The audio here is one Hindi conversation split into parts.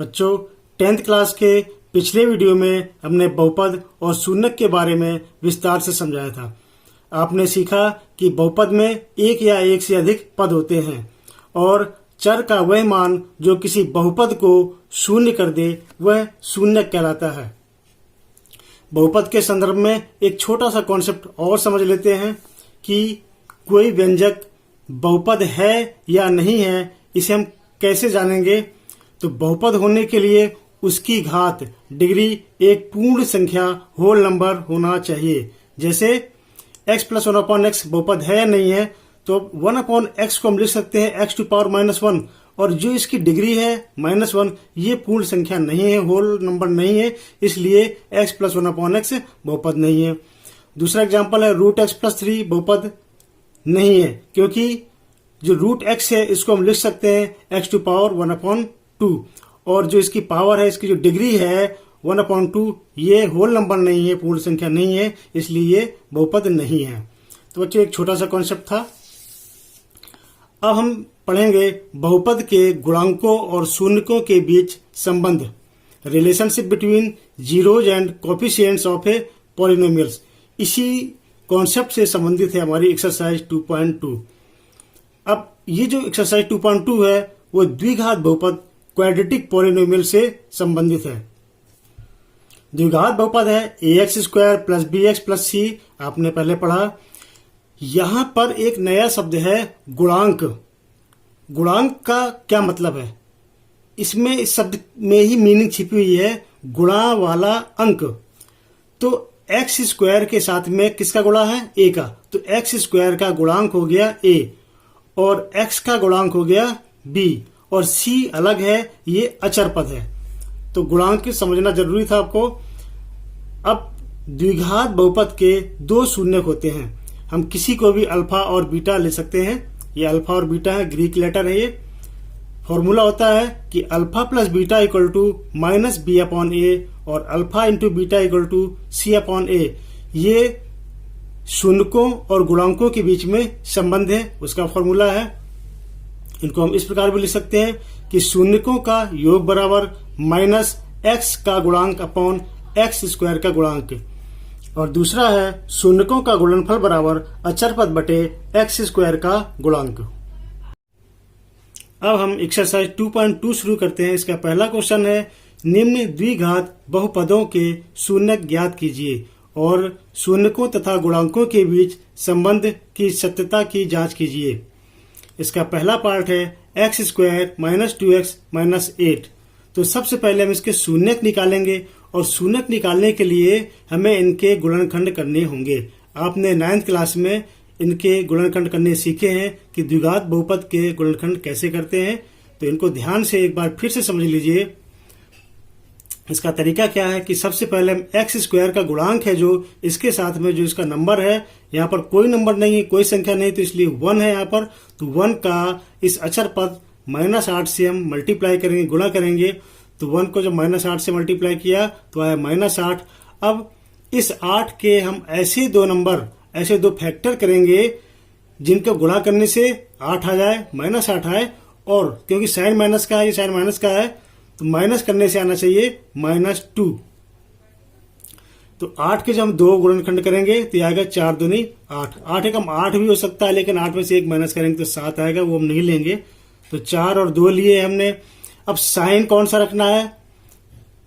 बच्चों 10th क्लास के पिछले वीडियो में हमने बहुपद और शून्यक के बारे में विस्तार से समझाया था। आपने सीखा कि बहुपद में एक या एक से अधिक पद होते हैं और चर का वह मान जो किसी बहुपद को शून्य कर दे वह शून्यक कहलाता है। बहुपद के संदर्भ में एक छोटा सा कॉन्सेप्ट और समझ लेते हैं कि कोई व्यंजक बहुपद है या नहीं है, इसे हम कैसे जानेंगे। तो बहुपद होने के लिए उसकी घात डिग्री एक पूर्ण संख्या होल नंबर होना चाहिए। जैसे x प्लस 1/x बहुपद है या नहीं है, तो 1/x को हम लिख सकते हैं x टू पावर -1, और जो इसकी डिग्री है -1 ये पूर्ण संख्या नहीं है, होल नंबर नहीं है, इसलिए x प्लस 1/x बहुपद नहीं है। दूसरा एग्जाम्पल है √x प्लस 3 बहुपद नहीं है, क्योंकि जो √x है इसको हम लिख सकते हैं x टू पावर 1/2, और जो इसकी पावर है, इसकी जो डिग्री है 1/2, ये होल नंबर नहीं है, पूर्ण संख्या नहीं है, इसलिए ये बहुपद नहीं है। तो बच्चों एक छोटा सा कॉन्सेप्ट था। अब हम पढ़ेंगे बहुपद के गुणांकों और शून्यकों के बीच संबंध, relationship between zeros and coefficients of A polynomials. इसी कॉन्सेप्ट से संबंधित है हमारी एक्सरसाइज 2.2। अब ये जो एक्सरसाइज 2.2 है वो द्विघात बहुपद क्वाड्रेटिक पॉलिनोमियल से संबंधित है। द्विघात बहुपद है ax² plus bx plus c, आपने पहले पढ़ा। यहां पर एक नया शब्द है गुणांक। गुणांक का क्या मतलब है, इसमें इस शब्द में ही मीनिंग छिपी हुई है, गुणा वाला अंक। तो x² के साथ में किसका गुणा है, a का, तो x² का गुणांक हो गया a और x का गुणांक हो गया b, और c अलग है, ये अचर पद है। तो गुणांक समझना जरूरी था आपको। अब द्विघात बहुपद के दो शून्यक होते हैं। हम किसी को भी अल्फा और बीटा ले सकते हैं। ये अल्फा और बीटा है, ग्रीक लेटर है। ये फॉर्मूला होता है कि alpha plus beta equal to -b/a और alpha into beta equal to c/a। ये शून्यकों और गुणांकों के बीच में संबंध है, उसका फॉर्मूला है। इनको हम इस प्रकार भी लिख सकते हैं कि शून्यकों का योग बराबर -x का गुणांक अपॉन x² का गुणांक, और दूसरा है शून्यकों का गुणनफल बराबर अचर पद बटे x² का गुणांक। अब हम एक्सरसाइज 2.2 शुरू करते हैं। इसका पहला क्वेश्चन है, निम्न द्विघात बहुपदों के शून्यक ज्ञात कीजिए और शून्यकों तथा गुणांकों के बीच संबंध की सत्यता की जांच कीजिए। इसका पहला पार्ट है x² - 2x - 8। तो सबसे पहले हम इसके शून्यक निकालेंगे, और शून्यक निकालने के लिए हमें इनके गुणनखंड करने होंगे। आपने 9th क्लास में इनके गुणनखंड करने सीखे हैं कि द्विघात बहुपद के गुणनखंड कैसे करते हैं। तो इनको ध्यान से एक बार फिर से समझ लीजिए। इसका तरीका क्या है कि सबसे पहले हम x² का गुणांक है जो इसके साथ में जो इसका नंबर है, यहाँ पर कोई नंबर नहीं है, कोई संख्या नहीं, तो इसलिए 1 है यहाँ पर। तो 1 का इस अचर पद -8 से हम मल्टीप्लाई करेंगे, गुणा करेंगे। तो 1 को जब -8 से मल्टीप्लाई किया तो आया -8। अब इस 8 के हम ऐसे दो फैक्टर करेंगे जिनको गुणा करने से 8 आ जाए, -8 आए, और क्योंकि साइन माइनस का है, ये साइन माइनस का है, तो माइनस करने से आना चाहिए -2। तो 8 के जब हम दो गुणनखंड करेंगे तो आएगा 4 दूनी 8। 8 एक हम 8 भी हो सकता है, लेकिन 8 में से एक माइनस करेंगे तो 7 आएगा, वो हम नहीं लेंगे। तो 4 और 2 लिए हमने। अब साइन कौन सा रखना है,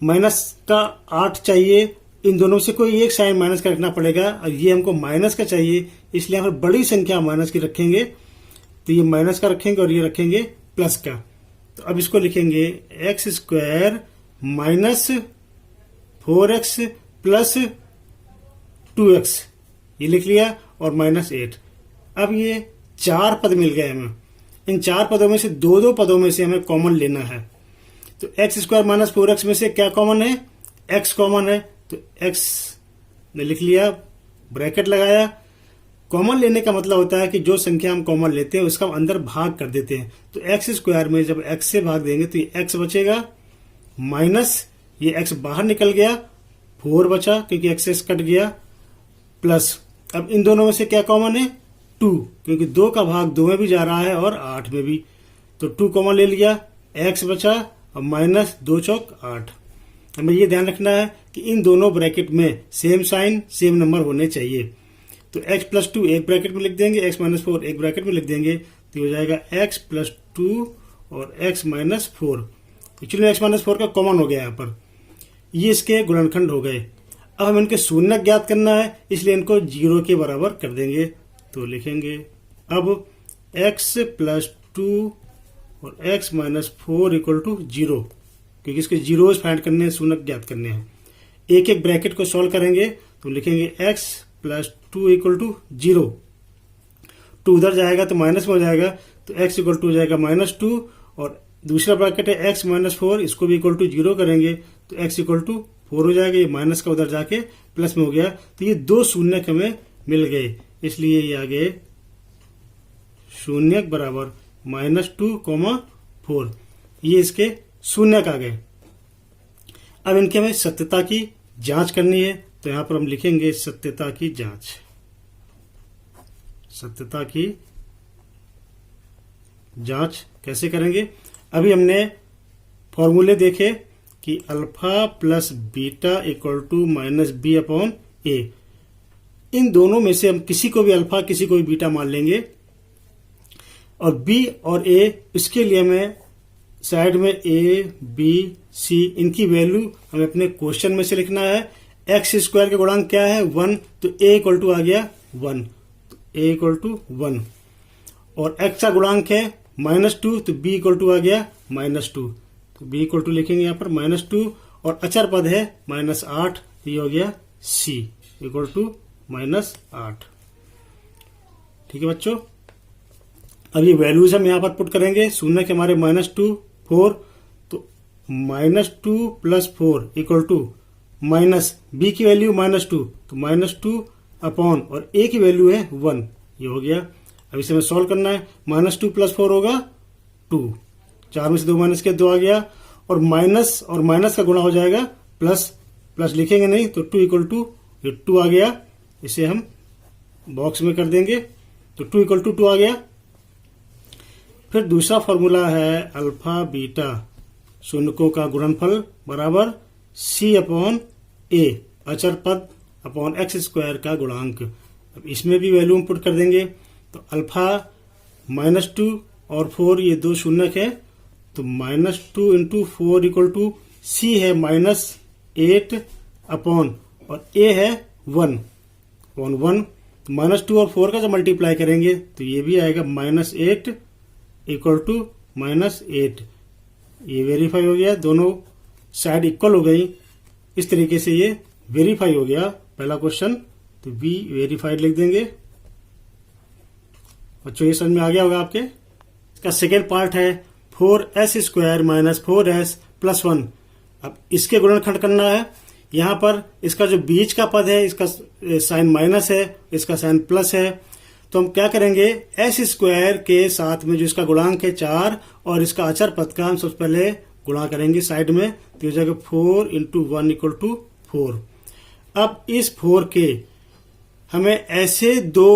माइनस का 8 चाहिए, इन दोनों से कोई एक साइन माइनस का रखना पड़ेगा, और ये हमको माइनस का चाहिए, इसलिए हम बड़ी संख्या माइनस की रखेंगे। तो ये माइनस का रखेंगे और ये रखेंगे प्लस का। तो अब इसको लिखेंगे x² - 4x प्लस 2x, ये लिख लिया, और -8। अब ये 4 पद मिल गए हमें। इन 4 पदों में से दो पदों में से हमें कॉमन लेना है। तो x² - 4x में से क्या कॉमन है, x कॉमन है, तो x ने लिख लिया, ब्रैकेट लगाया। कॉमन लेने का मतलब होता है कि जो संख्या हम कॉमन लेते हैं उसका हम अंदर भाग कर देते हैं। तो x² में जब x से भाग देंगे तो ये x बचेगा, माइनस ये x बाहर निकल गया, 4 बचा क्योंकि x कट गया, प्लस अब इन दोनों में से क्या कॉमन है, 2, क्योंकि 2 का भाग 2 में भी जा रहा है और 8 में भी। तो 2 कॉमन ले लिया, x बचा और माइनस 2 चौक 8। हमें ये ध्यान रखना है कि इन दोनों ब्रैकेट में सेम साइन सेम नंबर होने चाहिए। तो x प्लस 2 एक ब्रैकेट में लिख देंगे, x माइनस 4 एक ब्रैकेट में लिख देंगे, तो हो जाएगा x प्लस 2 और x minus 4। Actually x minus 4 का कॉमन हो गया यहाँ पर, ये इसके गुणनखंड हो गए। अब हम इनके शून्य ज्ञात करना है, इसलिए इनको 0 के बराबर कर देंगे। तो लिखेंगे अब x प्लस 2 और x माइनस 4 इक्वल टू 0, क्योंकि इसके जीरोज फाइंड करने हैं, शून्य ज्ञात करने हैं। एक एक ब्रैकेट को सॉल्व करेंगे तो लिखेंगे x प्लस 2 इक्वल टू 0, 2 उधर जाएगा तो माइनस में हो जाएगा, तो x इक्वल टू हो जाएगा माइनस 2, और दूसरा ब्रैकेट है x माइनस 4, इसको भी इक्वल टू 0 करेंगे तो x इक्वल टू 4 हो जाएगा। ये माइनस का उधर जाके प्लस में हो गया, तो ये दो शून्य हमें मिल गए, इसलिए ये आ गए शून्य बराबर -2, 4। ये इसके शून्य आ गए। अब इनके हमें सत्यता की जांच करनी है, तो यहां पर हम लिखेंगे सत्यता की जांच। सत्यता की जांच कैसे करेंगे? अभी हमने फॉर्मूले देखे कि alpha plus beta equal to minus B upon A. इन दोनों में से हम किसी को भी अल्फा किसी को भी बीटा मान लेंगे, और बी और ए, इसके लिए हमें साइड में ए बी सी इनकी वैल्यू हमें अपने क्वेश्चन में से लिखना है। एक्स स्क्वायर के गुणांक क्या है? 1, तो ए इक्वल टू आ गया 1, तो ए इक्वल टू 1। और एक्स का गुणांक है -2, तो बी इक्वल टू आ गया -2, तो बी इक्वल टू लिखेंगे यहाँ पर -2, और अचर पद है -8, ये हो गया सी इक्वल टू -8। ठीक है बच्चों, अब ये वैल्यूज हम यहाँ पर पुट करेंगे। शून्य के हमारे -2, 4, तो -2 plus 4 equal to minus B की वैल्यू -2, तो -2 अपॉन, और ए की वैल्यू है 1, ये हो गया। अब इसे हमें सॉल्व करना है। -2 प्लस 4 होगा 2, 4 में से 2 माइनस के 2 आ गया, और माइनस का गुणा हो जाएगा प्लस, प्लस लिखेंगे नहीं तो 2 इक्वल टू, ये 2 आ गया, इसे हम बॉक्स में कर देंगे, तो 2 इक्वल टू 2 आ गया। फिर दूसरा फॉर्मूला है अल्फा बीटा शून्यकों का गुणनफल बराबर सी अपॉन ए, अचर पद अपॉन एक्स स्क्वायर का गुणांक। अब इसमें भी वैल्यू हम पुट कर देंगे, तो अल्फा -2 और 4 ये दो शून्य है, तो -2 इंटू 4 इक्वल टू सी है -8 अपॉन, और ए है 1 अपॉन 1, -2 और 4 का जब मल्टीप्लाई करेंगे तो ये भी आएगा -8 इक्वल टू -8। ये वेरीफाई हो गया, दोनों साइड इक्वल हो गई। इस तरीके से ये वेरीफाई हो गया पहला क्वेश्चन, तो बी वेरीफाइड लिख देंगे। बच्चों ये समझ में आ गया होगा आपके। इसका सेकेंड पार्ट है 4s square minus 4s plus 1। अब इसके गुणनखंड करना है। यहां पर इसका जो बीच का पद है इसका साइन माइनस है, इसका साइन प्लस है, तो हम क्या करेंगे, एस स्क्वायर के साथ में जो इसका गुणांक है 4 और इसका अचर पद का हम सबसे पहले गुणा करेंगे साइड में, तो हो जाएगा 4 इंटू 1 इक्वल टू 4। अब इस 4 के हमें ऐसे दो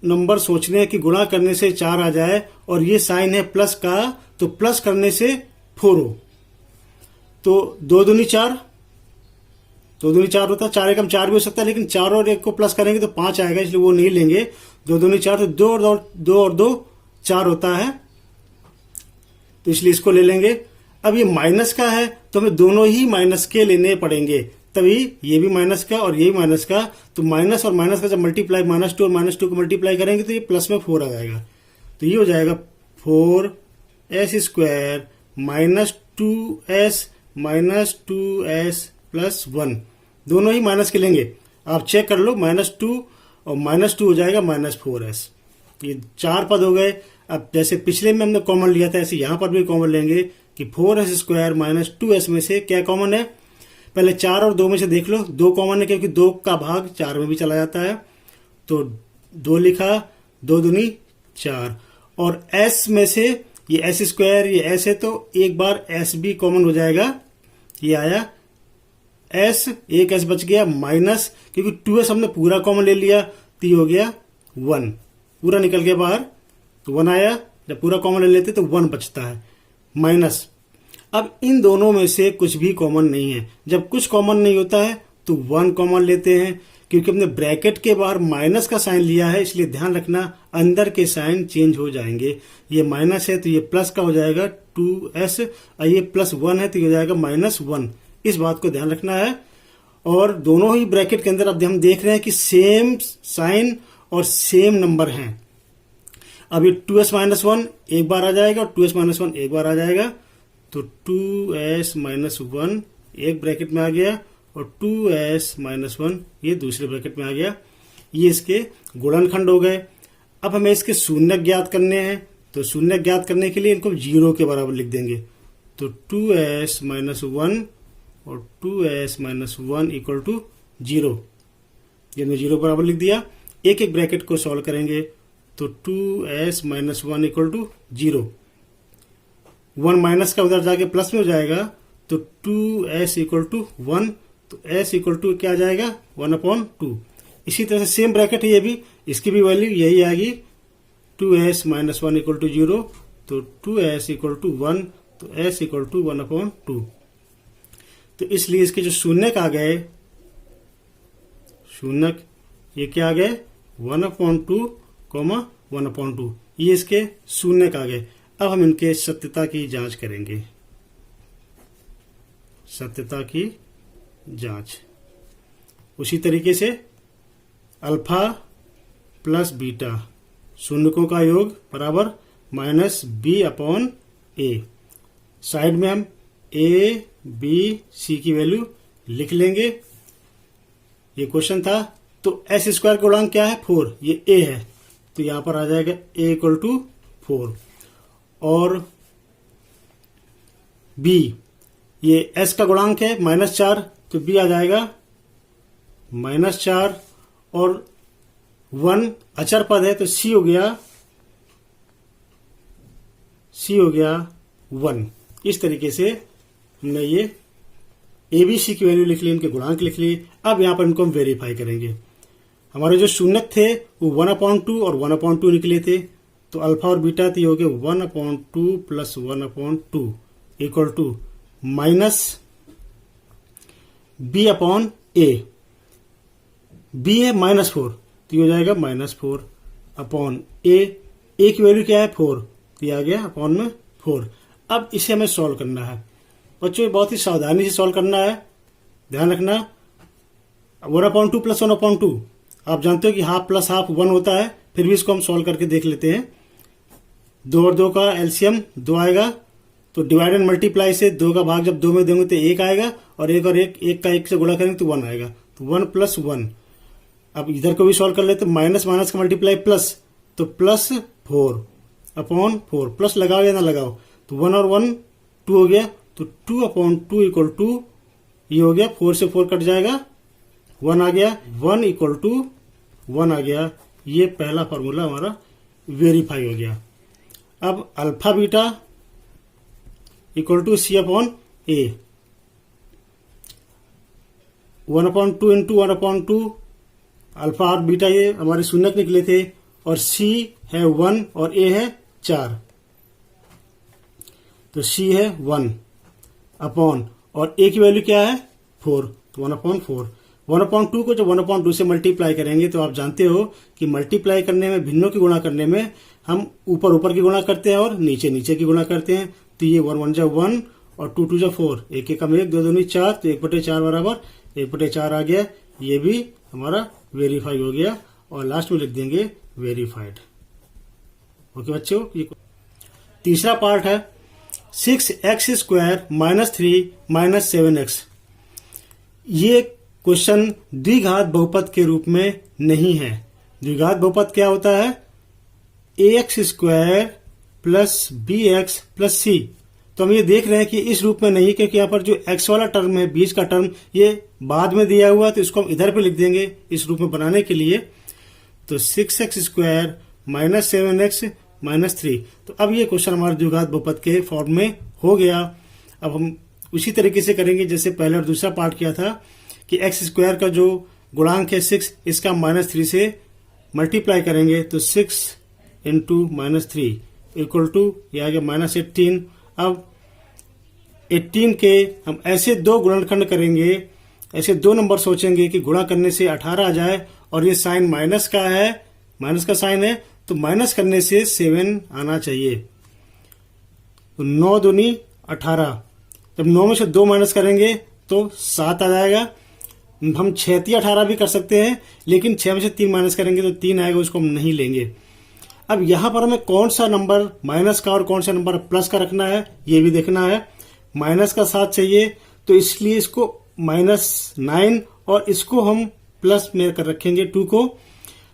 नंबर सोचने हैं कि गुणा करने से 4 आ जाए, और ये साइन है प्लस का, तो प्लस करने से 4 हो, तो 2 दूनी 4, 2 दूनी 4 होता है, 4 एकम 4 भी हो सकता है, लेकिन 4 और 1 को प्लस करेंगे तो 5 आएगा, इसलिए वो नहीं लेंगे। 2 दूनी 4, तो 2 और 2 4 होता है, तो इसलिए इसको ले लेंगे। अब ये माइनस का है तो हमें दोनों ही माइनस के लेने पड़ेंगे, तभी ये भी माइनस का और ये भी माइनस का, तो माइनस और माइनस का जब मल्टीप्लाई -2 और -2 को मल्टीप्लाई करेंगे तो ये प्लस में 4 आ जाएगा, तो ये हो जाएगा 4s स्क्वायर -2s प्लस 1। दोनों ही माइनस के लेंगे, आप चेक कर लो, -2 और -2 हो जाएगा -4s। ये 4 पद हो गए। अब जैसे पिछले में हमने कॉमन लिया था, ऐसे यहां पर भी कॉमन लेंगे कि 4s स्क्वायर -2s में से क्या कॉमन है। पहले 4 और 2 में से देख लो, 2 कॉमन है क्योंकि 2 का भाग 4 में भी चला जाता है, तो 2 लिखा, 2 दूनी 4। और s में से ये s स्क्वायर, ये s है, तो एक बार s भी कॉमन हो जाएगा, ये आया s, एक s बच गया माइनस, क्योंकि 2s हमने पूरा कॉमन ले लिया, तो ये हो गया 1, पूरा निकल गया बाहर, तो 1 आया। जब पूरा कॉमन ले लेते तो 1 बचता है माइनस। अब इन दोनों में से कुछ भी कॉमन नहीं है। जब कुछ कॉमन नहीं होता है तो 1 कॉमन लेते हैं, क्योंकि हमने ब्रैकेट के बाहर माइनस का साइन लिया है, इसलिए ध्यान रखना अंदर के साइन चेंज हो जाएंगे। ये माइनस है तो ये प्लस का हो जाएगा 2s, और ये +1 है तो ये हो जाएगा -1। इस बात को ध्यान रखना है। और दोनों ही ब्रैकेट के अंदर अब हम देख रहे हैं कि सेम साइन और सेम नंबर हैं। अब ये 2s-1 एक बार आ जाएगा और 2s-1 एक बार आ जाएगा, तो 2s-1 एक ब्रैकेट में आ गया और 2s-1 ये दूसरे ब्रैकेट में आ गया। ये इसके गुणनखंड हो गए। अब हमें इसके शून्य ज्ञात करने हैं, तो शून्य ज्ञात करने के लिए इनको 0 के बराबर लिख देंगे। तो 2s-1 और 2s-1 इक्वल टू 0, ये हमने 0 बराबर लिख दिया। एक एक ब्रैकेट को सॉल्व करेंगे तो 2s-1 इक्वल टू 0, 1 माइनस का उधर जाके प्लस में हो जाएगा, तो 2s इक्वल टू 1, तो s इक्वल टू क्या आ जाएगा 1/2। इसी तरह से सेम ब्रैकेट है ये भी, इसकी भी वैल्यू यही आएगी, 2s-1 इक्वल टू 0, तो 2s इक्वल टू 1, तो s इक्वल टू 1/2। तो इसलिए इसके जो शून्यक आ गए, शून्यक ये क्या आ गए 1/2, 1/2, ये इसके शून्यक आ गए। अब हम इनके सत्यता की जांच करेंगे। सत्यता की जांच उसी तरीके से अल्फा प्लस बीटा शून्यकों का योग बराबर -b/a। साइड में हम a, b, c की वैल्यू लिख लेंगे। ये क्वेश्चन था, तो s स्क्वायर का गुणांक क्या है 4, ये a है, तो यहां पर आ जाएगा a इक्वल टू 4। और b, ये s का गुणांक है -4, तो b आ जाएगा -4, और 1 अचर पद है तो c हो गया 1। इस तरीके से हमने ये ए बी सी की वैल्यू लिख ली, इनके गुणांक लिख लिए। अब यहां पर इनको हम वेरीफाई करेंगे। हमारे जो शून्यक थे वो 1/2 और 1/2 निकले थे, तो अल्फा और बीटा तो ये हो गए 1/2 plus 1/2 equal to -b/a। b है -4, तो ये हो जाएगा -4/a। a की वैल्यू क्या है 4, तो ये आ गया अपॉन में 4। अब इसे हमें सॉल्व करना है। बच्चों ये बहुत ही सावधानी से सॉल्व करना है, ध्यान रखना। 1/2 प्लस 1/2, आप जानते हो कि हाफ प्लस हाफ 1 होता है, फिर भी इसको हम सॉल्व करके देख लेते हैं। 2 और 2 का एलसीएम 2 आएगा, तो डिवाइड एंड मल्टीप्लाई से 2 का भाग जब 2 में देंगे तो 1 आएगा, और 1 और 1 का 1 से गुणा करेंगे तो 1 आएगा, तो 1 + 1। अब इधर को भी सॉल्व कर लेते, माइनस माइनस का मल्टीप्लाई प्लस, तो +4/4, प्लस लगाओ या ना लगाओ, तो 1 और 1 2 हो गया, तो 2/2 इक्वल टू ये हो गया 4 से 4 कट जाएगा, 1 आ गया, 1 इक्वल टू 1 आ गया। ये पहला फॉर्मूला हमारा वेरीफाई हो गया। अब alpha beta equal to c/a, 1/2 into 1/2, alpha और बीटा ये हमारे शून्यक निकले थे, और c है 1 और a है 4, तो c है 1 अपॉन, और a की वैल्यू क्या है 4, तो 1/4। 1/2 को जब 1/2 से मल्टीप्लाई करेंगे तो आप जानते हो कि मल्टीप्लाई करने में, भिन्नों की गुणा करने में हम ऊपर ऊपर की गुणा करते हैं और नीचे नीचे की गुणा करते हैं। तो ये 1 1 जा 1 और 2 2 जा 4, 1 1 1, 2 2 4, तो 1/4 बराबर 1/4 आ गया। ये भी हमारा वेरीफाई हो गया, और लास्ट में लिख देंगे वेरीफाइड। ओके बच्चों, ये तीसरा पार्ट है 6x² - 3 - 7x। ये क्वेश्चन द्विघात बहुपद के रूप में नहीं है। द्विघात बहुपद क्या होता है, ax² + bx + c। तो हम ये देख रहे हैं कि इस रूप में नहीं, क्योंकि यहाँ पर जो x वाला टर्म है, बीच का टर्म, ये बाद में दिया हुआ, तो इसको हम इधर पे लिख देंगे इस रूप में बनाने के लिए। तो 6x² - 7x - 3। तो अब ये क्वेश्चन हमारे द्विघात बहुपद के फॉर्म में हो गया। अब हम उसी तरीके से करेंगे जैसे पहले और दूसरा पार्ट किया था, कि x² का जो गुणांक है 6, इसका -3 से मल्टीप्लाई करेंगे, तो 6 × -3 इक्वल टू ये आ गया -18। अब 18 के हम ऐसे दो गुणनखंड करेंगे, ऐसे दो नंबर सोचेंगे कि गुणा करने से 18 आ जाए और ये साइन माइनस का है, माइनस का साइन है, तो माइनस करने से 7 आना चाहिए। तो 9 दूनी 18, जब 9 में से 2 माइनस करेंगे तो 7 आ जाएगा। हम 6 × 18 भी कर सकते हैं, लेकिन 6 में से 3 माइनस करेंगे तो 3 आएगा, उसको हम नहीं लेंगे। अब यहां पर हमें कौन सा नंबर माइनस का और कौन सा नंबर प्लस का रखना है ये भी देखना है। माइनस का 7 चाहिए, तो इसलिए इसको -9 और इसको हम प्लस में कर रखेंगे 2 को।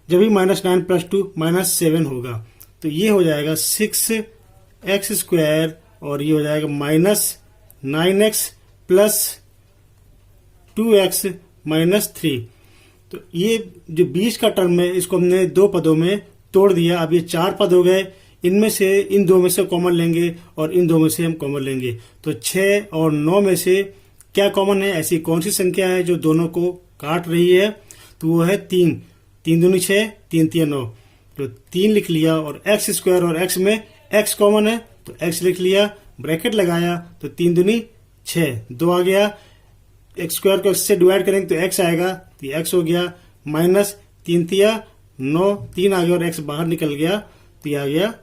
जब भी -9 + 2 -7 होगा, तो ये हो जाएगा 6x² और ये हो जाएगा -9x + 2x - 3। तो ये जो बीच का टर्म है इसको हमने दो पदों में तोड़ दिया। अब ये 4 पद हो गए, इनमें से इन दो में से कॉमन लेंगे और इन दो में से हम कॉमन लेंगे। तो 6 और 9 में से क्या कॉमन है, ऐसी कौन सी संख्या है जो दोनों को काट रही है, तो वो है 3। 3 दूनी 6, 3 × 9, तो 3 लिख लिया। और x² और x में x कॉमन है तो x लिख लिया, ब्रैकेट लगाया तो 3 दूनी 6, 2 आ गया। x² को इससे डिवाइड करेंगे तो x आएगा, तो x हो गया -3 × 9, 3 आ गया और x बाहर निकल गया, तो ये आ गया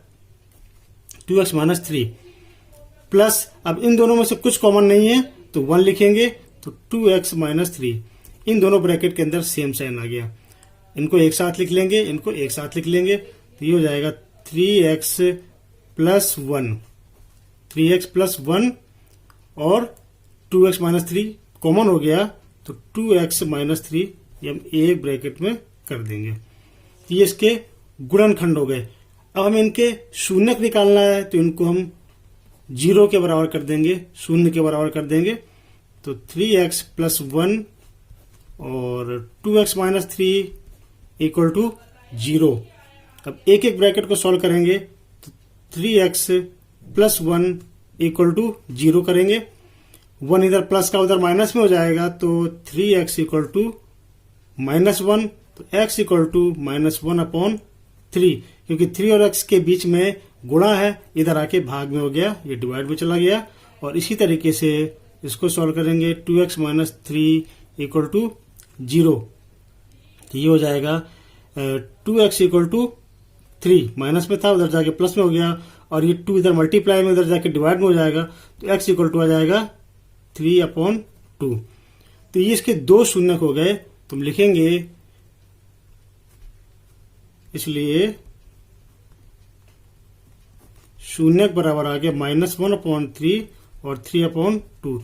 2x - 3 प्लस। अब इन दोनों में से कुछ कॉमन नहीं है तो 1 लिखेंगे, तो 2x - 3। इन दोनों ब्रैकेट के अंदर सेम साइन आ गया। इनको एक साथ लिख लेंगे, इनको एक साथ लिख लेंगे, तो ये हो जाएगा 3x + 1, 3x + 1 और 2x - 3 कॉमन हो गया, तो 2x - 3 ये हम एक ब्रैकेट में कर देंगे। तो ये इसके गुणनखंड हो गए। अब हमें इनके शून्यक निकालना है, तो इनको हम 0 के बराबर कर देंगे, 0 के बराबर कर देंगे। तो 3x + 1 और 2x - 3 = 0। अब एक एक ब्रैकेट को सॉल्व करेंगे तो 3x + 1 = 0 करेंगे। 1 इधर प्लस का उधर माइनस में हो जाएगा, तो 3x = -1, तो x = -1/3, क्योंकि 3 और x के बीच में गुणा है, इधर आके भाग में हो गया, ये डिवाइड में चला गया। और इसी तरीके से इसको सॉल्व करेंगे, 2x - 3 = 0, तो ये हो जाएगा 2x = 3, माइनस में था उधर जाके प्लस में हो गया, और ये 2 इधर मल्टीप्लाई में उधर जाके डिवाइड में हो जाएगा, तो x = आ जाएगा 3/2। तो ये इसके दो शून्यक हो गए, तुम लिखेंगे, इसलिए शून्यक बराबर आ गया -1/3 और 3/2।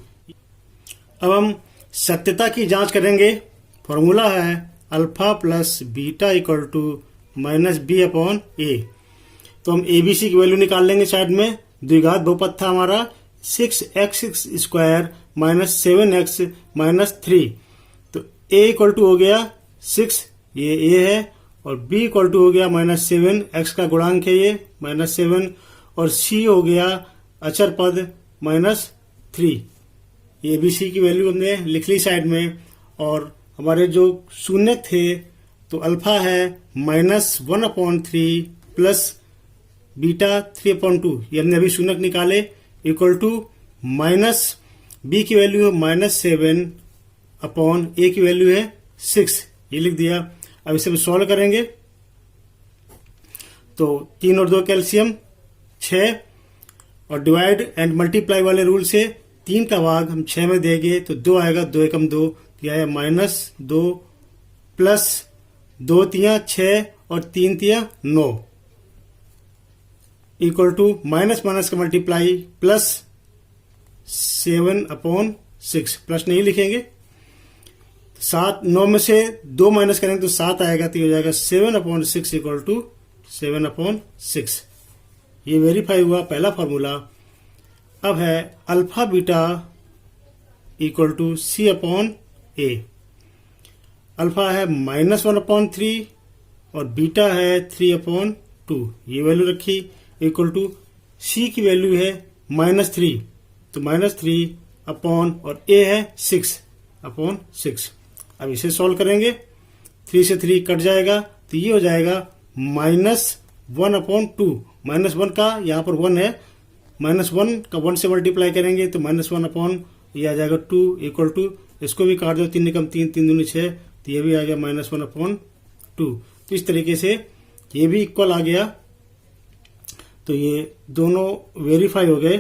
अब हम सत्यता की जांच करेंगे। फॉर्मूला है अल्फा + बीटा = -b/a। तो हम एबीसी की वैल्यू निकाल लेंगे साइड में। द्विघात बहुपद था हमारा 6x² - 7x - 3, तो a = हो गया 6, ये a है, और b = हो गया -7, x का गुणांक है ये -7, और c हो गया अचर पद -3। ये बी सी की वैल्यू हमने लिख ली साइड में। और हमारे जो शून्य थे, तो अल्फा है -1/3 प्लस बीटा 3/2, ये हमने अभी शून्यक निकाले, इक्वल टू माइनस बी की वैल्यू है -7 ए की वैल्यू है 6, ये लिख दिया। अब इसे हम सॉल्व करेंगे तो 3 और 2 कैल्शियम 6, और डिवाइड एंड मल्टीप्लाई वाले रूल से 3 का भाग हम 6 में देंगे तो 2 आएगा, 2 एकम 2, यह है -2 प्लस 2 तिया 6 और 3 तिया 9, इक्वल टू माइनस माइनस का मल्टीप्लाई प्लस 7/6, प्लस नहीं लिखेंगे, 7 9 में से 2 माइनस करेंगे तो 7 आएगा, तो ये हो जाएगा 7/6 इक्वल टू 7/6। ये वेरीफाई हुआ पहला फॉर्मूला। अब है alpha beta equal to C/A। Alpha है -1/3 और बीटा है 3/2, ये वैल्यू रखी, इक्वल टू C की वैल्यू है -3, तो -3 अपॉन और A है 6/6। अब इसे सॉल्व करेंगे, 3 से 3 कट जाएगा, तो ये हो जाएगा -1/2, -1 का यहाँ पर 1 है -1 का 1 से मल्टीप्लाई करेंगे तो -1 अपॉन ये आ जाएगा 2 इक्वल टू, इसको भी काट दो, 3 निकम 3, 3 दूनी 6, तो ये भी आ गया -1 अपॉन 2। तो इस तरीके से ये भी इक्वल आ गया। तो ये दोनों वेरीफाई हो गए।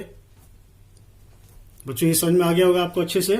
बच्चों ये समझ में आ गया होगा आपको अच्छे से।